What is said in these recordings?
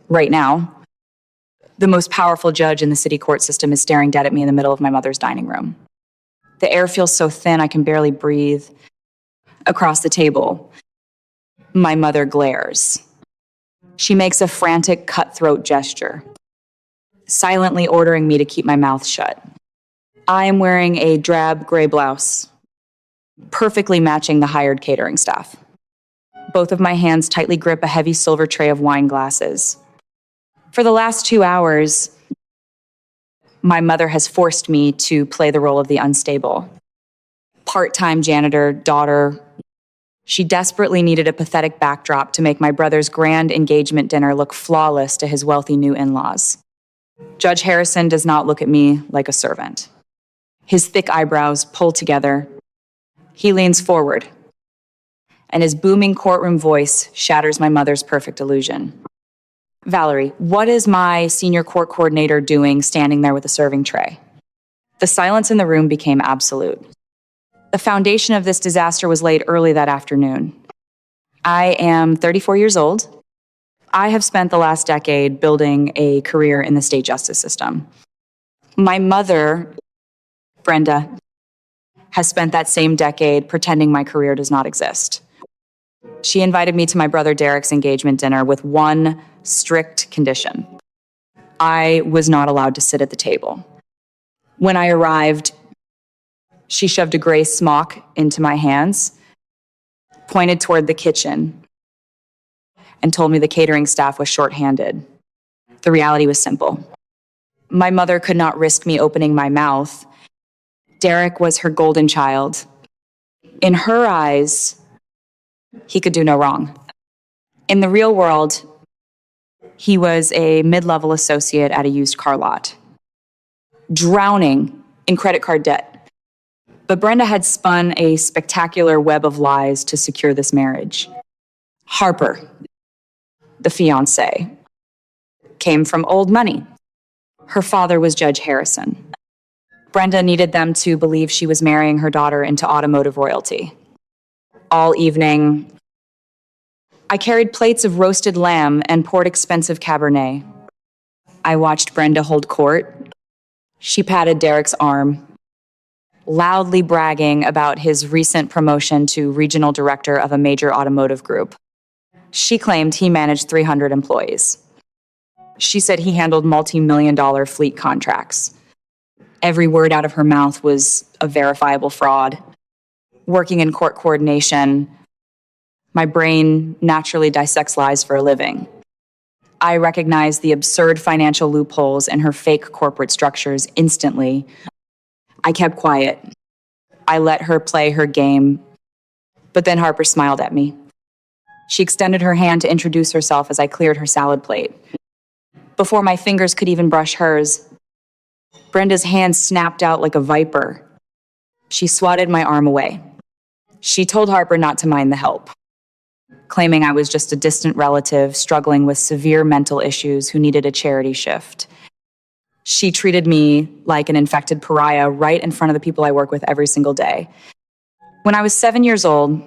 Right now, the most powerful judge in the city court system is staring dead at me in the middle of my mother's dining room. The air feels so thin I can barely breathe. Across the table, my mother glares. She makes a frantic, cutthroat gesture, silently ordering me to keep my mouth shut. I am wearing a drab gray blouse, perfectly matching the hired catering staff. Both of my hands tightly grip a heavy silver tray of wine glasses. For the last 2 hours, my mother has forced me to play the role of the unstable. Part-time janitor, daughter. She desperately needed a pathetic backdrop to make my brother's grand engagement dinner look flawless to his wealthy new in-laws. Judge Harrison does not look at me like a servant. His thick eyebrows pull together. He leans forward, and his booming courtroom voice shatters my mother's perfect illusion. Valerie, what is my senior court coordinator doing standing there with a serving tray? The silence in the room became absolute. The foundation of this disaster was laid early that afternoon. I am 34 years old. I have spent the last decade building a career in the state justice system. My mother, Brenda, has spent that same decade pretending my career does not exist. She invited me to my brother Derek's engagement dinner with one strict condition. I was not allowed to sit at the table. When I arrived, she shoved a gray smock into my hands, pointed toward the kitchen, and told me the catering staff was shorthanded. The reality was simple. My mother could not risk me opening my mouth. Derek was her golden child. In her eyes, he could do no wrong. In the real world, he was a mid-level associate at a used car lot, drowning in credit card debt. But Brenda had spun a spectacular web of lies to secure this marriage. Harper, the fiancé, came from old money. Her father was Judge Harrison. Brenda needed them to believe she was marrying her daughter into automotive royalty. All evening, I carried plates of roasted lamb and poured expensive Cabernet. I watched Brenda hold court. She patted Derek's arm, loudly bragging about his recent promotion to regional director of a major automotive group. She claimed he managed 300 employees. She said he handled multi-million-dollar fleet contracts. Every word out of her mouth was a verifiable fraud. Working in court coordination, my brain naturally dissects lies for a living. I recognized the absurd financial loopholes in her fake corporate structures instantly. I kept quiet. I let her play her game. But then Harper smiled at me. She extended her hand to introduce herself as I cleared her salad plate. Before my fingers could even brush hers, Brenda's hand snapped out like a viper. She swatted my arm away. She told Harper not to mind the help, claiming I was just a distant relative struggling with severe mental issues who needed a charity shift. She treated me like an infected pariah right in front of the people I work with every single day. When I was 7 years old,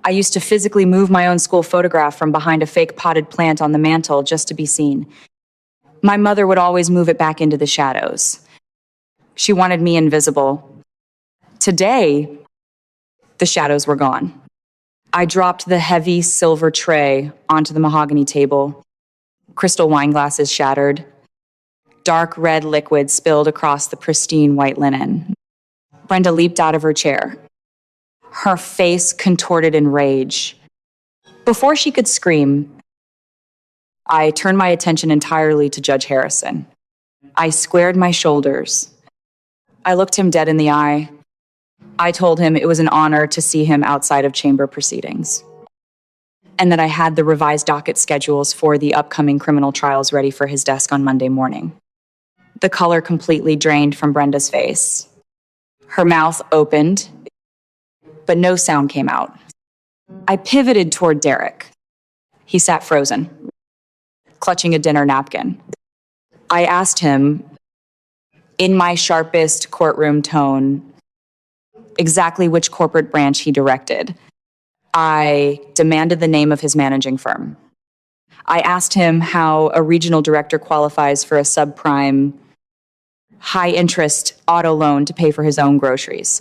I used to physically move my own school photograph from behind a fake potted plant on the mantle just to be seen. My mother would always move it back into the shadows. She wanted me invisible. Today, the shadows were gone. I dropped the heavy silver tray onto the mahogany table. Crystal wine glasses shattered. Dark red liquid spilled across the pristine white linen. Brenda leaped out of her chair, her face contorted in rage. Before she could scream, I turned my attention entirely to Judge Harrison. I squared my shoulders. I looked him dead in the eye. I told him it was an honor to see him outside of chamber proceedings, and that I had the revised docket schedules for the upcoming criminal trials ready for his desk on Monday morning. The color completely drained from Brenda's face. Her mouth opened, but no sound came out. I pivoted toward Derek. He sat frozen, clutching a dinner napkin. I asked him, in my sharpest courtroom tone, exactly which corporate branch he directed. I demanded the name of his managing firm. I asked him how a regional director qualifies for a subprime, high-interest auto loan to pay for his own groceries.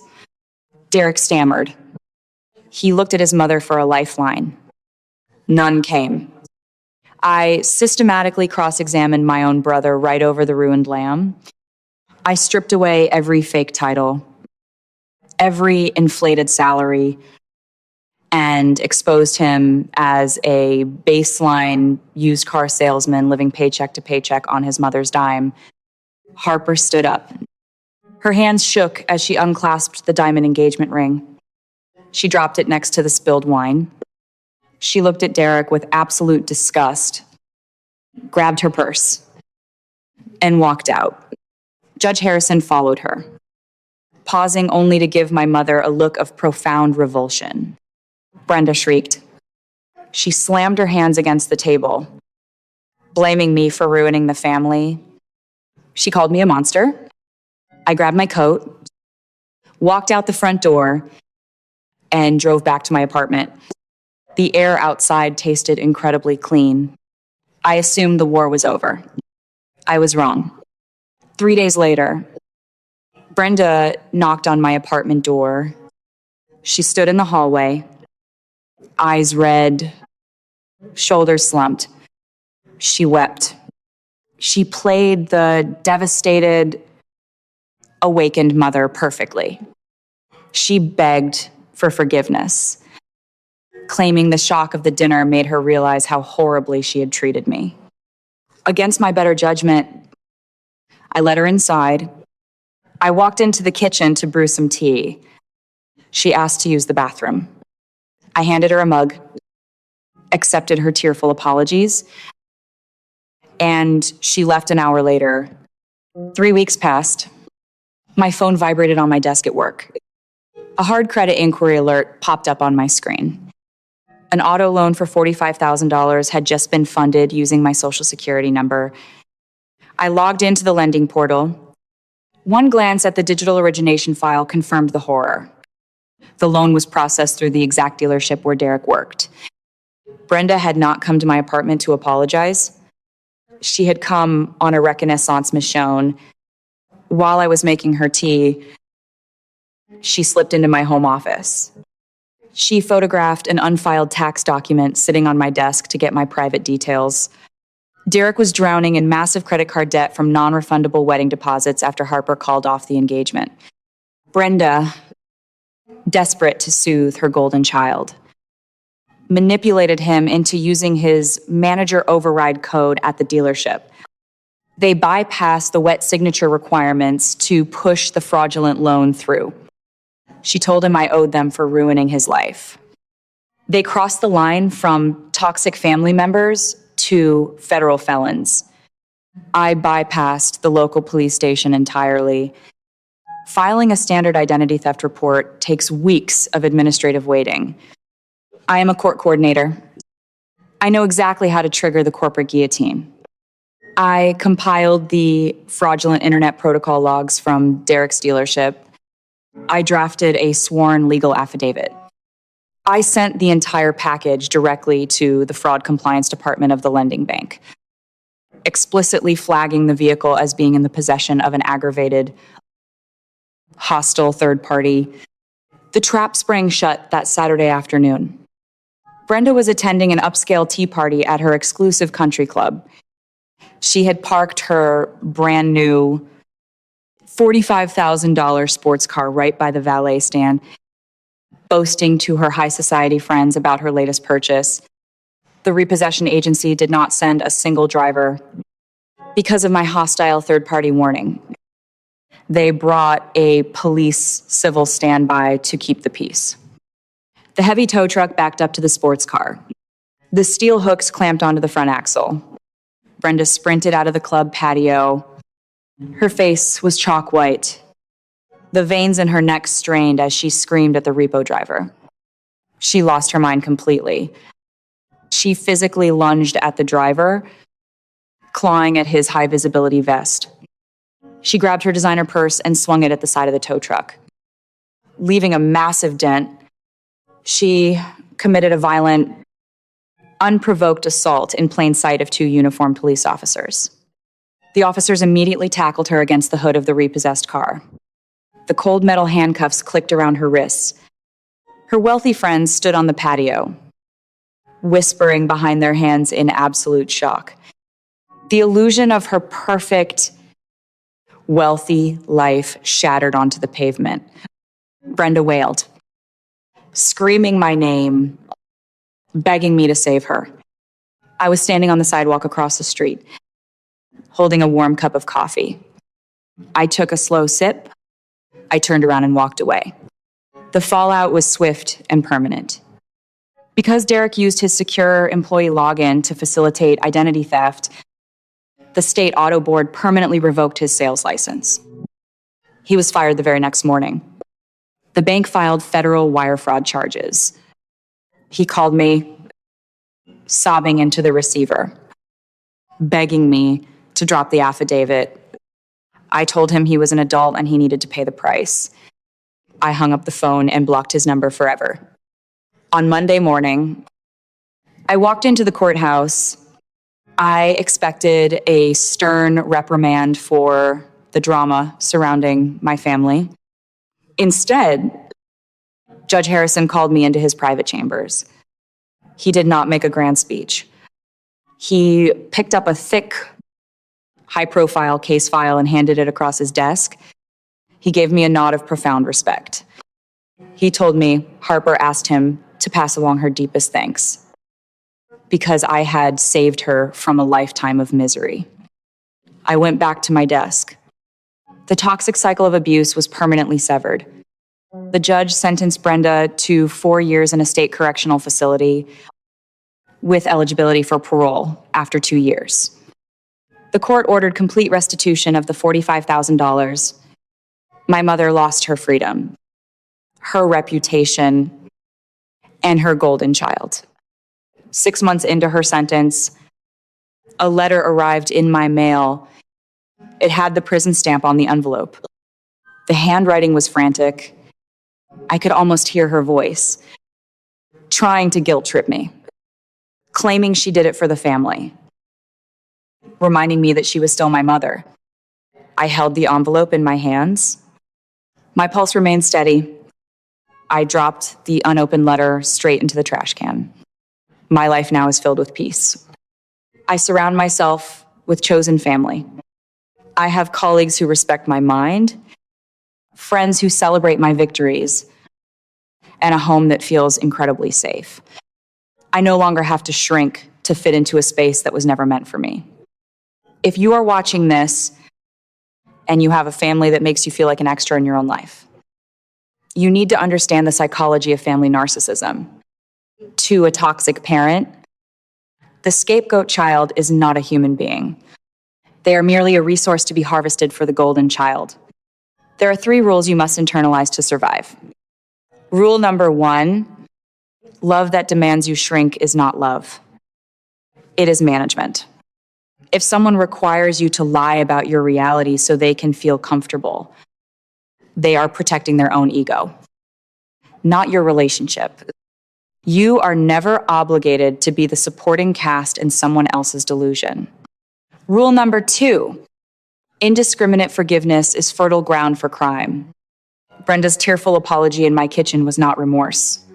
Derek stammered. He looked at his mother for a lifeline. None came. I systematically cross-examined my own brother right over the ruined lamb. I stripped away every fake title, every inflated salary, and exposed him as a baseline used car salesman living paycheck to paycheck on his mother's dime. Harper stood up. Her hands shook as she unclasped the diamond engagement ring. She dropped it next to the spilled wine. She looked at Derek with absolute disgust, grabbed her purse, and walked out. Judge Harrison followed her, pausing only to give my mother a look of profound revulsion. Brenda shrieked. She slammed her hands against the table, blaming me for ruining the family. She called me a monster. I grabbed my coat, walked out the front door, and drove back to my apartment. The air outside tasted incredibly clean. I assumed the war was over. I was wrong. 3 days later, Brenda knocked on my apartment door. She stood in the hallway, eyes red, shoulders slumped. She wept. She played the devastated, awakened mother perfectly. She begged for forgiveness, claiming the shock of the dinner made her realize how horribly she had treated me. Against my better judgment, I led her inside. I walked into the kitchen to brew some tea. She asked to use the bathroom. I handed her a mug, accepted her tearful apologies, and she left an hour later. 3 weeks passed. My phone vibrated on my desk at work. A hard credit inquiry alert popped up on my screen. An auto loan for $45,000 had just been funded using my Social Security number. I logged into the lending portal. One glance at the digital origination file confirmed the horror. The loan was processed through the exact dealership where Derek worked. Brenda had not come to my apartment to apologize. She had come on a reconnaissance mission. While I was making her tea, she slipped into my home office. She photographed an unfiled tax document sitting on my desk to get my private details. Derek was drowning in massive credit card debt from non-refundable wedding deposits after Harper called off the engagement. Brenda, desperate to soothe her golden child, manipulated him into using his manager override code at the dealership. They bypassed the wet signature requirements to push the fraudulent loan through. She told him I owed them for ruining his life. They crossed the line from toxic family members to federal felons. I bypassed the local police station entirely. Filing a standard identity theft report takes weeks of administrative waiting. I am a court coordinator. I know exactly how to trigger the corporate guillotine. I compiled the fraudulent internet protocol logs from Derek's dealership. I drafted a sworn legal affidavit. I sent the entire package directly to the fraud compliance department of the lending bank, explicitly flagging the vehicle as being in the possession of an aggravated, hostile third party. The trap sprang shut that Saturday afternoon. Brenda was attending an upscale tea party at her exclusive country club. She had parked her brand new $45,000 sports car right by the valet stand, boasting to her high society friends about her latest purchase. The repossession agency did not send a single driver because of my hostile third-party warning. They brought a police civil standby to keep the peace. The heavy tow truck backed up to the sports car. The steel hooks clamped onto the front axle. Brenda sprinted out of the club patio. Her face was chalk white. The veins in her neck strained as she screamed at the repo driver. She lost her mind completely. She physically lunged at the driver, clawing at his high-visibility vest. She grabbed her designer purse and swung it at the side of the tow truck. Leaving a massive dent, she committed a violent unprovoked assault in plain sight of two uniformed police officers. The officers immediately tackled her against the hood of the repossessed car. The cold metal handcuffs clicked around her wrists. Her wealthy friends stood on the patio, whispering behind their hands in absolute shock. The illusion of her perfect, wealthy life shattered onto the pavement. Brenda wailed, screaming my name, begging me to save her. I was standing on the sidewalk across the street, holding a warm cup of coffee. I took a slow sip. I turned around and walked away. The fallout was swift and permanent. Because Derek used his secure employee login to facilitate identity theft, the state auto board permanently revoked his sales license. He was fired the very next morning. The bank filed federal wire fraud charges. He called me, sobbing into the receiver, begging me to drop the affidavit. I told him he was an adult and he needed to pay the price. I hung up the phone and blocked his number forever. On Monday morning, I walked into the courthouse. I expected a stern reprimand for the drama surrounding my family. Instead, Judge Harrison called me into his private chambers. He did not make a grand speech. He picked up a thick, high-profile case file and handed it across his desk. He gave me a nod of profound respect. He told me Harper asked him to pass along her deepest thanks because I had saved her from a lifetime of misery. I went back to my desk. The toxic cycle of abuse was permanently severed. The judge sentenced Brenda to 4 years in a state correctional facility with eligibility for parole after 2 years. The court ordered complete restitution of the $45,000. My mother lost her freedom, her reputation, and her golden child. 6 months into her sentence, a letter arrived in my mail. It had the prison stamp on the envelope. The handwriting was frantic. I could almost hear her voice, trying to guilt trip me, claiming she did it for the family, reminding me that she was still my mother. I held the envelope in my hands. My pulse remained steady. I dropped the unopened letter straight into the trash can. My life now is filled with peace. I surround myself with chosen family. I have colleagues who respect my mind, friends who celebrate my victories, and a home that feels incredibly safe. I no longer have to shrink to fit into a space that was never meant for me. If you are watching this and you have a family that makes you feel like an extra in your own life, you need to understand the psychology of family narcissism. To a toxic parent, the scapegoat child is not a human being. They are merely a resource to be harvested for the golden child. There are 3 rules you must internalize to survive. Rule number 1, love that demands you shrink is not love. It is management. If someone requires you to lie about your reality so they can feel comfortable, they are protecting their own ego, not your relationship. You are never obligated to be the supporting cast in someone else's delusion. Rule number 2, indiscriminate forgiveness is fertile ground for crime. Brenda's tearful apology in my kitchen was not remorse.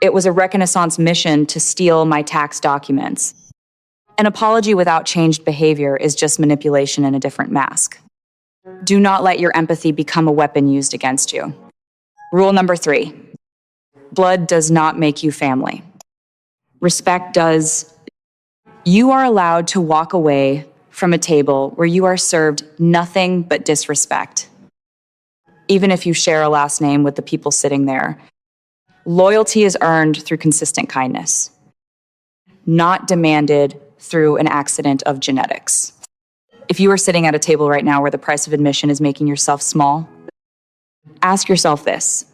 It was a reconnaissance mission to steal my tax documents. An apology without changed behavior is just manipulation in a different mask. Do not let your empathy become a weapon used against you. Rule number 3, blood does not make you family. Respect does. You are allowed to walk away from a table where you are served nothing but disrespect, even if you share a last name with the people sitting there. Loyalty is earned through consistent kindness, not demanded through an accident of genetics. If you are sitting at a table right now where the price of admission is making yourself small, ask yourself this: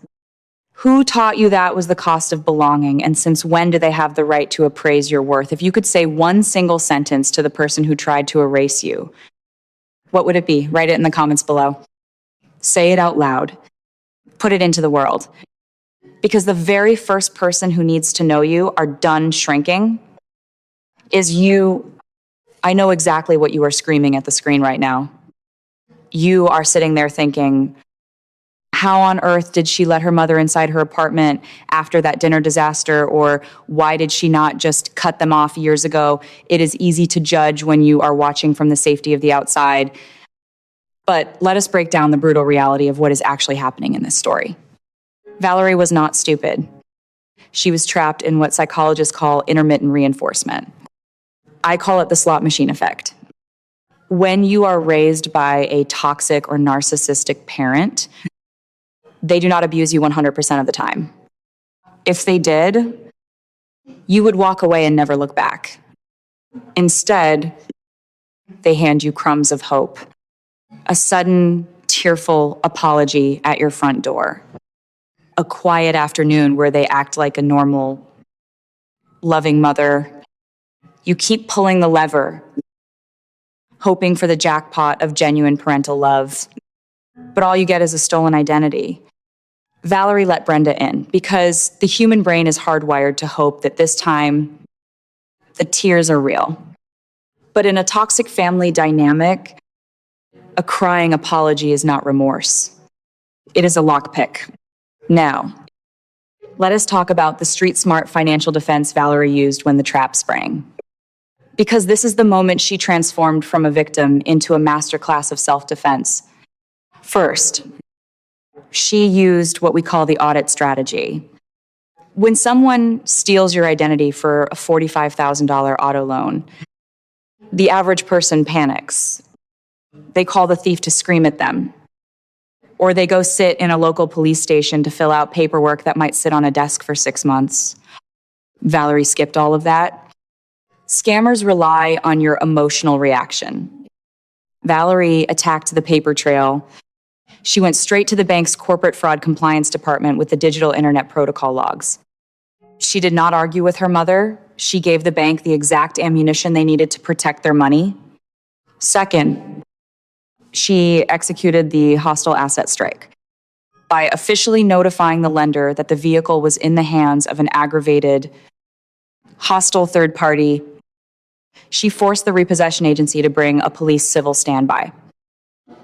who taught you that was the cost of belonging, and since when do they have the right to appraise your worth? If you could say one single sentence to the person who tried to erase you, what would it be? Write it in the comments below. Say it out loud. Put it into the world. Because the very first person who needs to know you are done shrinking is I know exactly what you are screaming at the screen right now. You are sitting there thinking, how on earth did she let her mother inside her apartment after that dinner disaster? Or why did she not just cut them off years ago? It is easy to judge when you are watching from the safety of the outside. But let us break down the brutal reality of what is actually happening in this story. Valerie was not stupid. She was trapped in what psychologists call intermittent reinforcement. I call it the slot machine effect. When you are raised by a toxic or narcissistic parent, they do not abuse you 100% of the time. If they did, you would walk away and never look back. Instead, they hand you crumbs of hope, a sudden, tearful apology at your front door, a quiet afternoon where they act like a normal, loving mother. You keep pulling the lever, hoping for the jackpot of genuine parental love, but all you get is a stolen identity. Valerie let Brenda in because the human brain is hardwired to hope that this time the tears are real. But in a toxic family dynamic, a crying apology is not remorse. It is a lockpick. Now, let us talk about the street-smart financial defense Valerie used when the trap sprang. Because this is the moment she transformed from a victim into a masterclass of self-defense. First, she used what we call the audit strategy. When someone steals your identity for a $45,000 auto loan, the average person panics. They call the thief to scream at them. Or they go sit in a local police station to fill out paperwork that might sit on a desk for 6 months. Valerie skipped all of that. Scammers rely on your emotional reaction. Valerie attacked the paper trail. She went straight to the bank's corporate fraud compliance department with the digital internet protocol logs. She did not argue with her mother. She gave the bank the exact ammunition they needed to protect their money. Second, she executed the hostile asset strike by officially notifying the lender that the vehicle was in the hands of an aggravated, hostile third party. She forced the repossession agency to bring a police civil standby.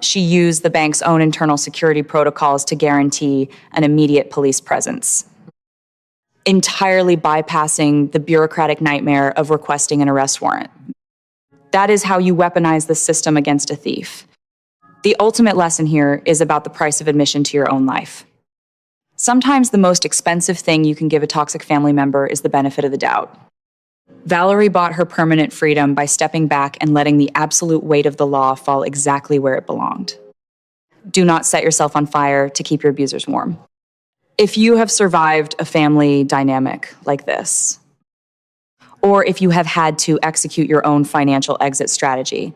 She used the bank's own internal security protocols to guarantee an immediate police presence, entirely bypassing the bureaucratic nightmare of requesting an arrest warrant. That is how you weaponize the system against a thief. The ultimate lesson here is about the price of admission to your own life. Sometimes the most expensive thing you can give a toxic family member is the benefit of the doubt. Valerie bought her permanent freedom by stepping back and letting the absolute weight of the law fall exactly where it belonged. Do not set yourself on fire to keep your abusers warm. If you have survived a family dynamic like this, or if you have had to execute your own financial exit strategy,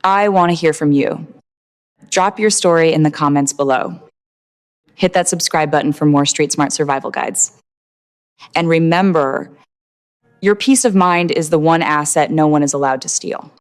I want to hear from you. Drop your story in the comments below. Hit that subscribe button for more Street Smart survival guides. And remember, your peace of mind is the one asset no one is allowed to steal.